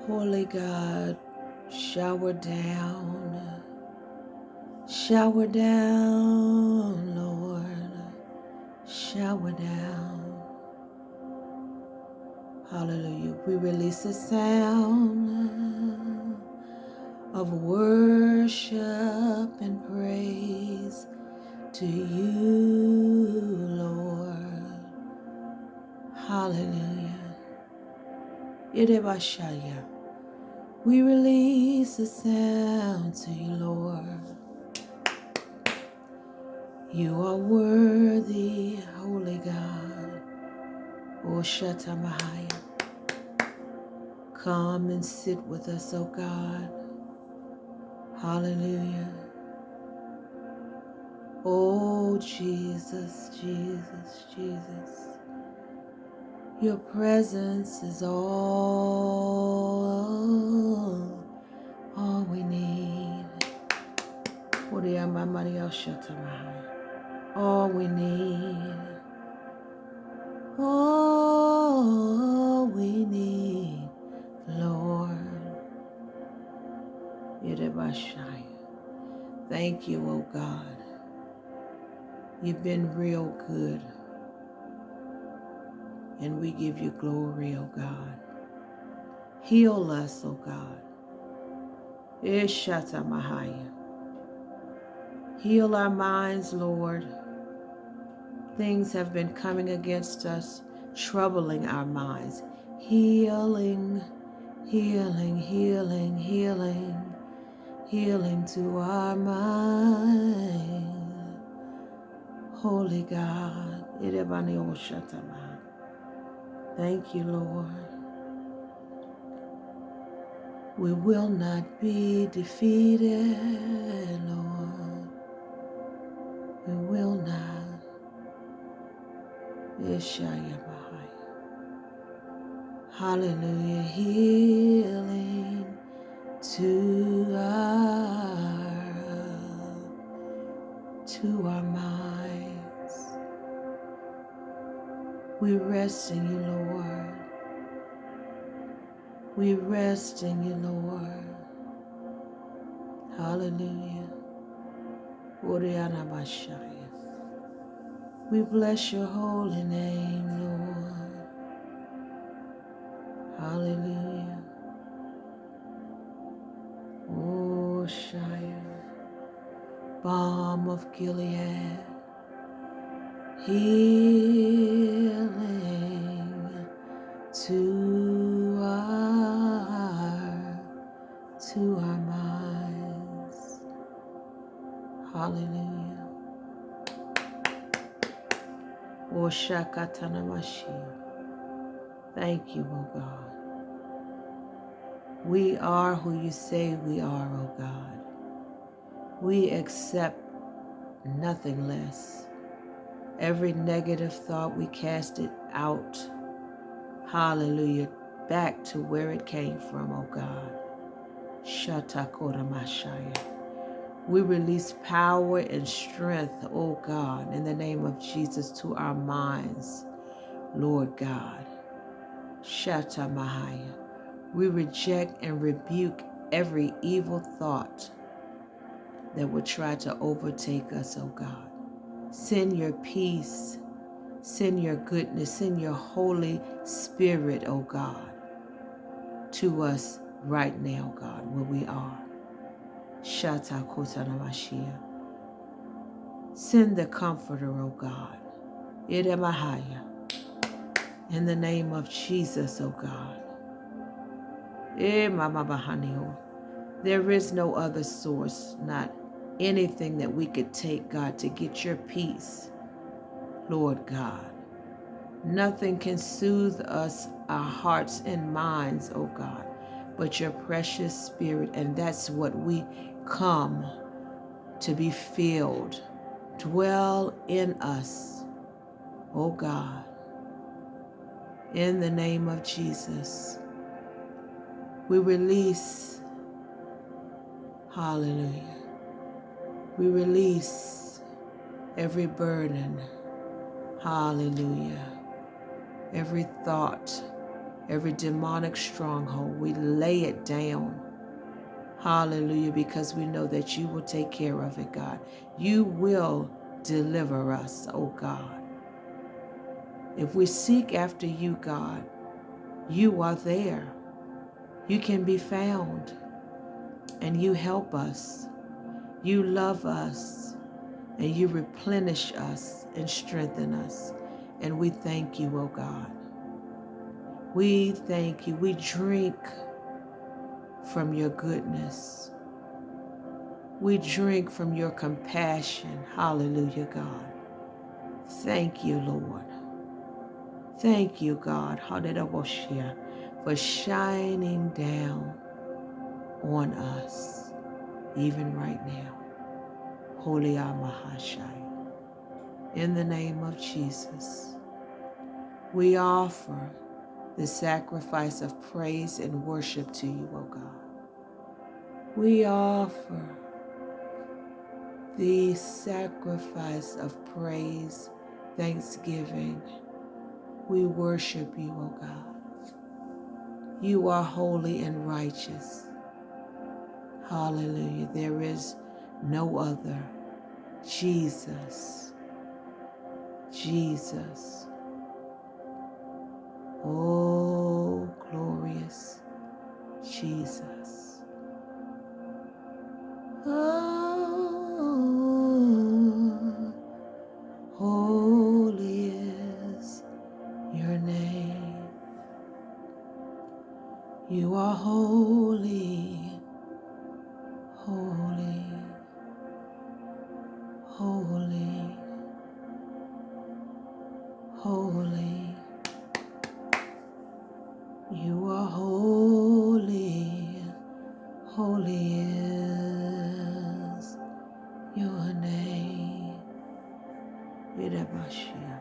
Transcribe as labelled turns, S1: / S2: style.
S1: Holy God, shower down, Lord, shower down. Hallelujah. We release a sound of worship and praise to you, Lord. Hallelujah. Irebashaya. We release a sound to you, Lord. You are worthy, Holy God. O Shatamahaya. Come and sit with us, O God. Hallelujah. Oh, Jesus, Jesus, Jesus. Your presence is all we need. All we need. All we need, Lord. Thank you, oh God. You've been real good, and we give you glory, oh God. Heal us, oh God. Ishatamahaya. Heal our minds, Lord. Things have been coming against us, troubling our minds. Healing, healing, healing, healing, healing to our mind. Holy God. Thank you, Lord. We will not be defeated, Lord. We will not. Ishayamahaya. Hallelujah. Healing to our minds. We rest in you, Lord. We rest in you, Lord. Hallelujah. Oriana Bashaya. We bless your holy name, Lord. Hallelujah. Oh, Shire, balm of Gilead, healing to our minds. Hallelujah. Oh, Shakatana Mashiach. Thank you, oh God. We are who you say we are, oh God. We accept nothing less. Every negative thought, we cast it out. Hallelujah. Back to where it came from, oh God. Shatakora Mashaya. We release power and strength, oh God, in the name of Jesus to our minds, Lord God. Shata Mahaya. We reject and rebuke every evil thought that would try to overtake us, oh God. Send your peace, send your goodness, send your Holy Spirit, oh God, to us right now, God, where we are. Shata Kotana Mashiach. Send the Comforter, oh God. Iremahaya. In the name of Jesus, oh God. Mama Bahanio. There is no other source, not anything that we could take, God, to get your peace, Lord God. Nothing can soothe us, our hearts and minds, oh God, but your precious Spirit, and that's what we come to be filled. Dwell in us, oh God, in the name of Jesus. We release, hallelujah, we release every burden, hallelujah, every thought, Every demonic stronghold, we lay it down. Hallelujah, because we know that you will take care of it, God. You will deliver us, oh God. If we seek after you, God, you are there. You can be found, and you help us. You love us, and you replenish us and strengthen us. And we thank you, oh God. We thank you. We drink from your goodness. We drink from your compassion. Hallelujah, God. Thank you, Lord. Thank you, God. Hallelujah, for shining down on us, even right now. Holy Amahashai. In the name of Jesus, we offer the sacrifice of praise and worship to you, O God. We offer the sacrifice of praise, thanksgiving. We worship you, O God. You are holy and righteous. Hallelujah. There is no other. Jesus. Jesus. Oh, glorious Jesus. Oh, holy is your name. You are holy, holy, holy, holy. You are holy, holy is your name. Yidabashia.